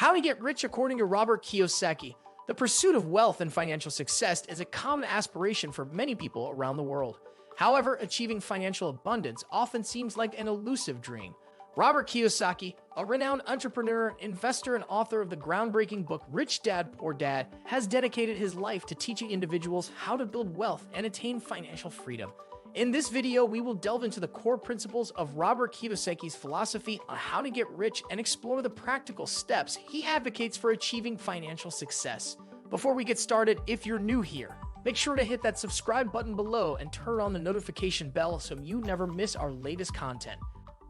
How to get rich according to Robert Kiyosaki. The pursuit of wealth and financial success is a common aspiration for many people around the world. However, achieving financial abundance often seems like an elusive dream. Robert Kiyosaki, a renowned entrepreneur, investor, and author of the groundbreaking book Rich Dad, Poor Dad, has dedicated his life to teaching individuals how to build wealth and attain financial freedom. In this video, we will delve into the core principles of Robert Kiyosaki's philosophy on how to get rich and explore the practical steps he advocates for achieving financial success. Before we get started, if you're new here, make sure to hit that subscribe button below and turn on the notification bell so you never miss our latest content.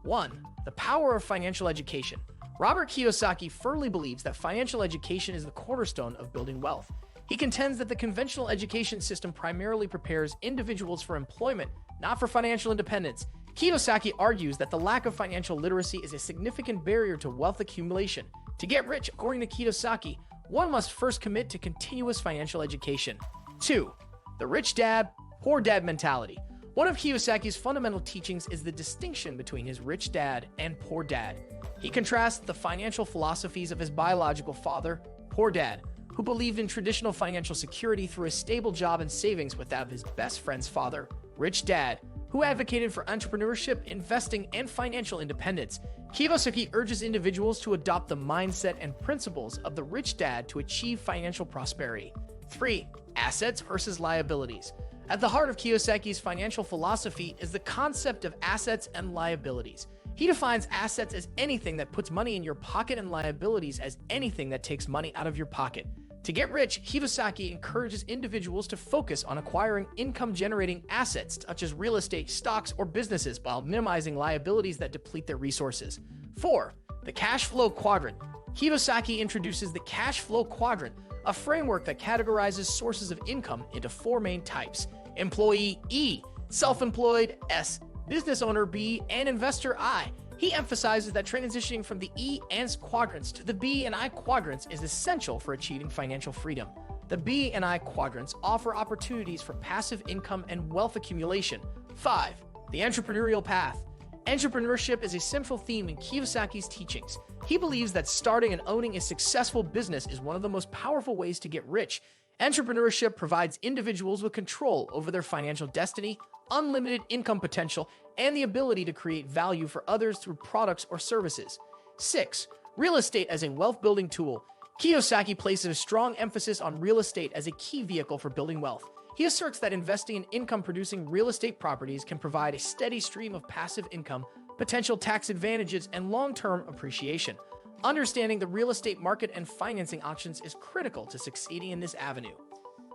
1. The power of financial education. Robert Kiyosaki firmly believes that financial education is the cornerstone of building wealth. He contends that the conventional education system primarily prepares individuals for employment, not for financial independence. Kiyosaki argues that the lack of financial literacy is a significant barrier to wealth accumulation. To get rich, according to Kiyosaki, one must first commit to continuous financial education. 2. The rich dad, poor dad mentality. One of Kiyosaki's fundamental teachings is the distinction between his rich dad and poor dad. He contrasts the financial philosophies of his biological father, poor dad, who believed in traditional financial security through a stable job and savings, with that of his best friend's father, rich dad, who advocated for entrepreneurship, investing, and financial independence. Kiyosaki urges individuals to adopt the mindset and principles of the rich dad to achieve financial prosperity. 3. Assets versus liabilities. At the heart of Kiyosaki's financial philosophy is the concept of assets and liabilities. He defines assets as anything that puts money in your pocket and liabilities as anything that takes money out of your pocket. To get rich, Kiyosaki encourages individuals to focus on acquiring income-generating assets such as real estate, stocks, or businesses while minimizing liabilities that deplete their resources. 4. The cash flow quadrant. Kiyosaki introduces the cash flow quadrant, a framework that categorizes sources of income into 4 main types: employee E, self-employed S, business owner B, and investor I. He emphasizes that transitioning from the E and quadrants to the B and I quadrants is essential for achieving financial freedom. The B and I quadrants offer opportunities for passive income and wealth accumulation. 5. The entrepreneurial path. Entrepreneurship is a central theme in Kiyosaki's teachings. He believes that starting and owning a successful business is one of the most powerful ways to get rich. Entrepreneurship provides individuals with control over their financial destiny, unlimited income potential, and the ability to create value for others through products or services. 6. Real estate as a wealth-building tool. Kiyosaki places a strong emphasis on real estate as a key vehicle for building wealth. He asserts that investing in income-producing real estate properties can provide a steady stream of passive income, potential tax advantages, and long-term appreciation. Understanding the real estate market and financing options is critical to succeeding in this avenue.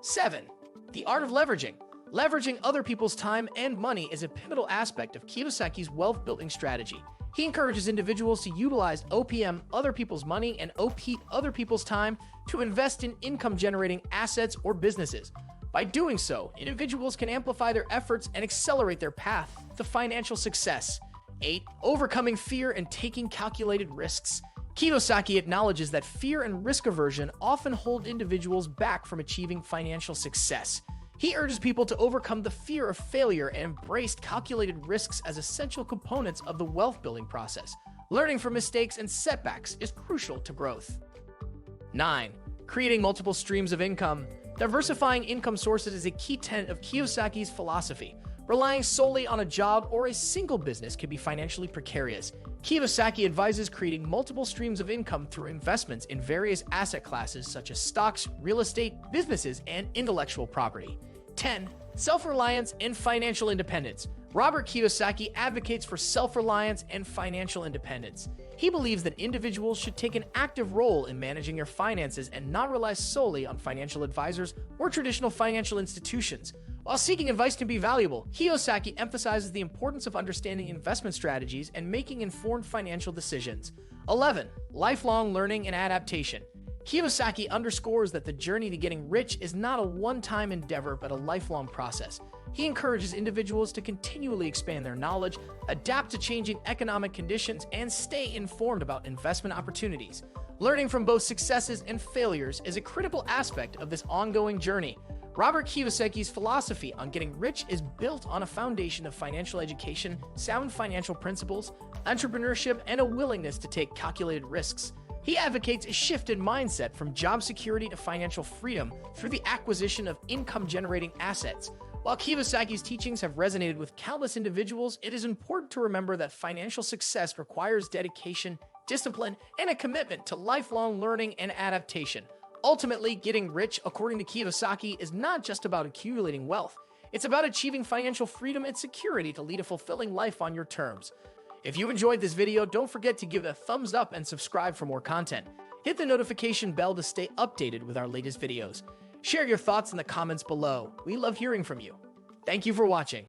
7. The art of leveraging. Leveraging other people's time and money is a pivotal aspect of Kiyosaki's wealth-building strategy. He encourages individuals to utilize OPM, other people's money, and OP, other people's time, to invest in income-generating assets or businesses. By doing so, individuals can amplify their efforts and accelerate their path to financial success. 8. Overcoming fear and taking calculated risks. Kiyosaki acknowledges that fear and risk aversion often hold individuals back from achieving financial success. He urges people to overcome the fear of failure and embrace calculated risks as essential components of the wealth-building process. Learning from mistakes and setbacks is crucial to growth. 9. Creating multiple streams of income. Diversifying income sources is a key tenet of Kiyosaki's philosophy. Relying solely on a job or a single business can be financially precarious. Kiyosaki advises creating multiple streams of income through investments in various asset classes such as stocks, real estate, businesses, and intellectual property. 10. Self-reliance and financial independence. Robert Kiyosaki advocates for self-reliance and financial independence. He believes that individuals should take an active role in managing their finances and not rely solely on financial advisors or traditional financial institutions. While seeking advice can be valuable, Kiyosaki emphasizes the importance of understanding investment strategies and making informed financial decisions. 11. Lifelong learning and adaptation. Kiyosaki underscores that the journey to getting rich is not a one-time endeavor but a lifelong process. He encourages individuals to continually expand their knowledge, adapt to changing economic conditions, and stay informed about investment opportunities. Learning from both successes and failures is a critical aspect of this ongoing journey. Robert Kiyosaki's philosophy on getting rich is built on a foundation of financial education, sound financial principles, entrepreneurship, and a willingness to take calculated risks. He advocates a shift in mindset from job security to financial freedom through the acquisition of income-generating assets. While Kiyosaki's teachings have resonated with countless individuals, it is important to remember that financial success requires dedication, discipline, and a commitment to lifelong learning and adaptation. Ultimately, getting rich, according to Kiyosaki, is not just about accumulating wealth. It's about achieving financial freedom and security to lead a fulfilling life on your terms. If you enjoyed this video, don't forget to give it a thumbs up and subscribe for more content. Hit the notification bell to stay updated with our latest videos. Share your thoughts in the comments below. We love hearing from you. Thank you for watching.